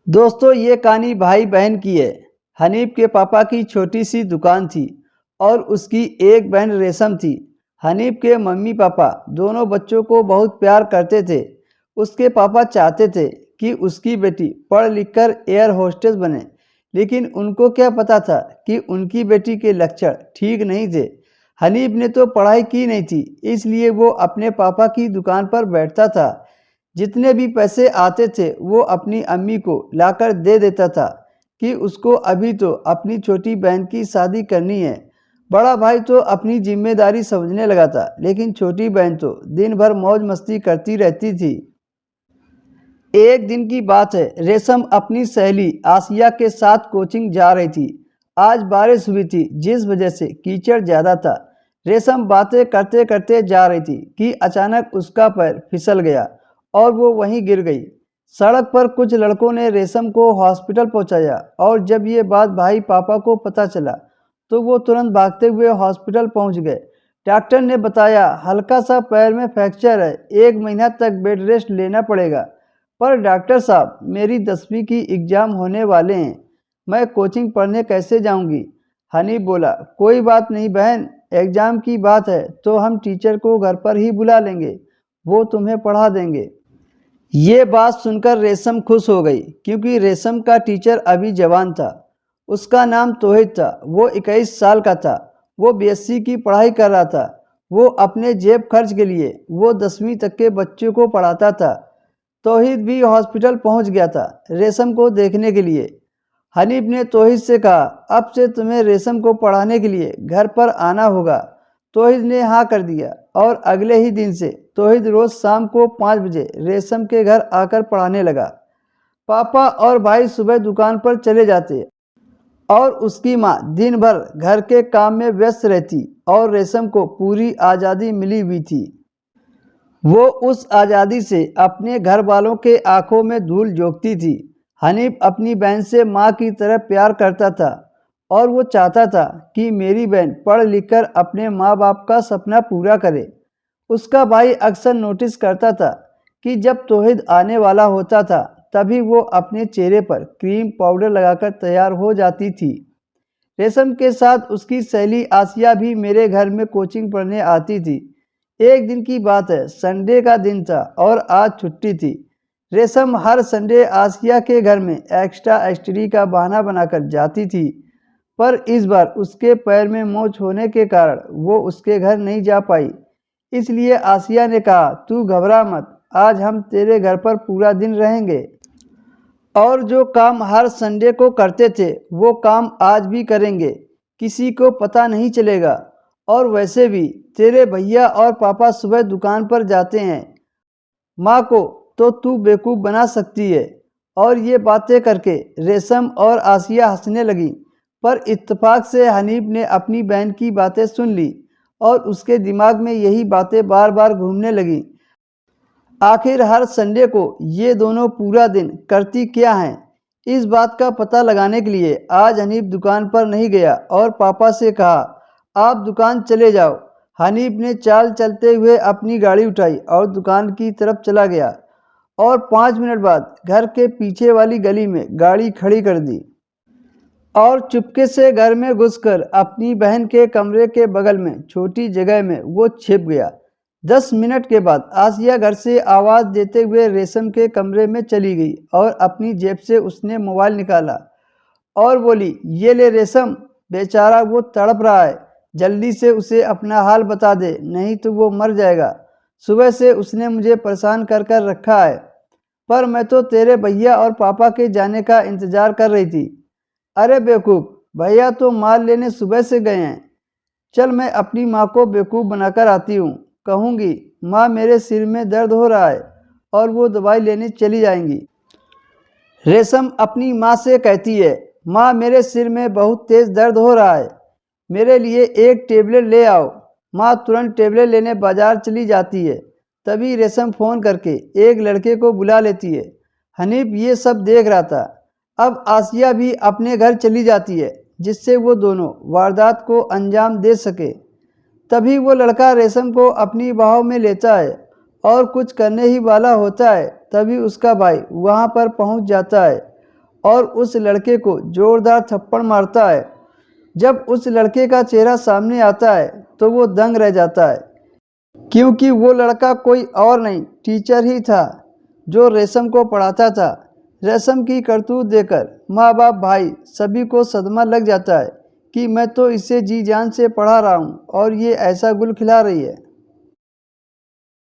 दोस्तों ये कहानी भाई बहन की है। हनीफ के पापा की छोटी सी दुकान थी और उसकी एक बहन रेशम थी। हनीफ के मम्मी पापा दोनों बच्चों को बहुत प्यार करते थे। उसके पापा चाहते थे कि उसकी बेटी पढ़ लिख कर एयर होस्टेस बने, लेकिन उनको क्या पता था कि उनकी बेटी के लक्षण ठीक नहीं थे। हनीफ ने तो पढ़ाई की नहीं थी, इसलिए वो अपने पापा की दुकान पर बैठता था। जितने भी पैसे आते थे वो अपनी अम्मी को लाकर दे देता था कि उसको अभी तो अपनी छोटी बहन की शादी करनी है। बड़ा भाई तो अपनी जिम्मेदारी समझने लगा था, लेकिन छोटी बहन तो दिन भर मौज मस्ती करती रहती थी। एक दिन की बात है, रेशम अपनी सहेली आसिया के साथ कोचिंग जा रही थी। आज बारिश हुई थी, जिस वजह से कीचड़ ज़्यादा था। रेशम बातें करते करते जा रही थी कि अचानक उसका पैर फिसल गया और वो वहीं गिर गई। सड़क पर कुछ लड़कों ने रेशम को हॉस्पिटल पहुंचाया और जब ये बात भाई पापा को पता चला तो वो तुरंत भागते हुए हॉस्पिटल पहुंच गए। डॉक्टर ने बताया हल्का सा पैर में फ्रैक्चर है, 1 महीना तक बेड रेस्ट लेना पड़ेगा। पर डॉक्टर साहब, मेरी 10वीं की एग्ज़ाम होने वाले हैं, मैं कोचिंग पढ़ने कैसे जाऊंगी? हनी बोला, कोई बात नहीं बहन, एग्ज़ाम की बात है तो हम टीचर को घर पर ही बुला लेंगे, वो तुम्हें पढ़ा देंगे। ये बात सुनकर रेशम खुश हो गई, क्योंकि रेशम का टीचर अभी जवान था। उसका नाम तोहिद था। वो 21 साल का था। वो बीएससी की पढ़ाई कर रहा था। वो अपने जेब खर्च के लिए वो 10वीं तक के बच्चों को पढ़ाता था। तौहीद भी हॉस्पिटल पहुंच गया था रेशम को देखने के लिए। हनीफ ने तौहीद से कहा, अब से तुम्हें रेशम को पढ़ाने के लिए घर पर आना होगा। तौहीद ने हाँ कर दिया और अगले ही दिन से तौहीद रोज शाम को 5 बजे रेशम के घर आकर पढ़ाने लगा। पापा और भाई सुबह दुकान पर चले जाते और उसकी माँ दिन भर घर के काम में व्यस्त रहती और रेशम को पूरी आज़ादी मिली हुई थी। वो उस आज़ादी से अपने घर वालों के आंखों में धूल झोंकती थी। हनीफ अपनी बहन से माँ की तरह प्यार करता था और वो चाहता था कि मेरी बहन पढ़ लिख कर अपने माँ बाप का सपना पूरा करे। उसका भाई अक्सर नोटिस करता था कि जब तौहीद आने वाला होता था तभी वो अपने चेहरे पर क्रीम पाउडर लगाकर तैयार हो जाती थी। रेशम के साथ उसकी सहेली आसिया भी मेरे घर में कोचिंग पढ़ने आती थी। एक दिन की बात है, संडे का दिन था और आज छुट्टी थी। रेशम हर संडे आसिया के घर में एक्स्ट्रा स्टडी का बहाना बनाकर जाती थी, पर इस बार उसके पैर में मोच होने के कारण वो उसके घर नहीं जा पाई। इसलिए आसिया ने कहा, तू घबरा मत, आज हम तेरे घर पर पूरा दिन रहेंगे और जो काम हर संडे को करते थे वो काम आज भी करेंगे, किसी को पता नहीं चलेगा। और वैसे भी तेरे भैया और पापा सुबह दुकान पर जाते हैं, माँ को तो तू बेवकूफ़ बना सकती है। और ये बातें करके रेशम और आसिया हंसने लगी, पर इत्तेफाक से हनीफ ने अपनी बहन की बातें सुन ली और उसके दिमाग में यही बातें बार बार घूमने लगी। आखिर हर संडे को ये दोनों पूरा दिन करती क्या हैं? इस बात का पता लगाने के लिए आज हनीफ दुकान पर नहीं गया और पापा से कहा, आप दुकान चले जाओ। हनीफ ने चाल चलते हुए अपनी गाड़ी उठाई और दुकान की तरफ चला गया और 5 मिनट बाद घर के पीछे वाली गली में गाड़ी खड़ी कर दी और चुपके से घर में घुसकर अपनी बहन के कमरे के बगल में छोटी जगह में वो छिप गया। 10 मिनट के बाद आसिया घर से आवाज़ देते हुए रेशम के कमरे में चली गई और अपनी जेब से उसने मोबाइल निकाला और बोली, ये ले रेशम, बेचारा वो तड़प रहा है, जल्दी से उसे अपना हाल बता दे, नहीं तो वो मर जाएगा। सुबह से उसने मुझे परेशान कर कर रखा है, पर मैं तो तेरे भैया और पापा के जाने का इंतज़ार कर रही थी। अरे बेवकूफ़, भैया तो माल लेने सुबह से गए हैं। चल मैं अपनी माँ को बेवकूफ़ बनाकर आती हूँ, कहूँगी माँ मेरे सिर में दर्द हो रहा है और वो दवाई लेने चली जाएंगी। रेशम अपनी माँ से कहती है, माँ मेरे सिर में बहुत तेज़ दर्द हो रहा है, मेरे लिए एक टेबलेट ले आओ। माँ तुरंत टेबलेट लेने बाजार चली जाती है। तभी रेशम फ़ोन करके एक लड़के को बुला लेती है। हनीफ ये सब देख रहा था। अब आसिया भी अपने घर चली जाती है, जिससे वो दोनों वारदात को अंजाम दे सके। तभी वो लड़का रेशम को अपनी बाहों में लेता है और कुछ करने ही वाला होता है, तभी उसका भाई वहाँ पर पहुँच जाता है और उस लड़के को जोरदार थप्पड़ मारता है। जब उस लड़के का चेहरा सामने आता है तो वो दंग रह जाता है, क्योंकि वो लड़का कोई और नहीं, टीचर ही था जो रेशम को पढ़ाता था। रेशम की करतूत देखकर माँ बाप भाई सभी को सदमा लग जाता है कि मैं तो इसे जी जान से पढ़ा रहा हूँ और ये ऐसा गुल खिला रही है।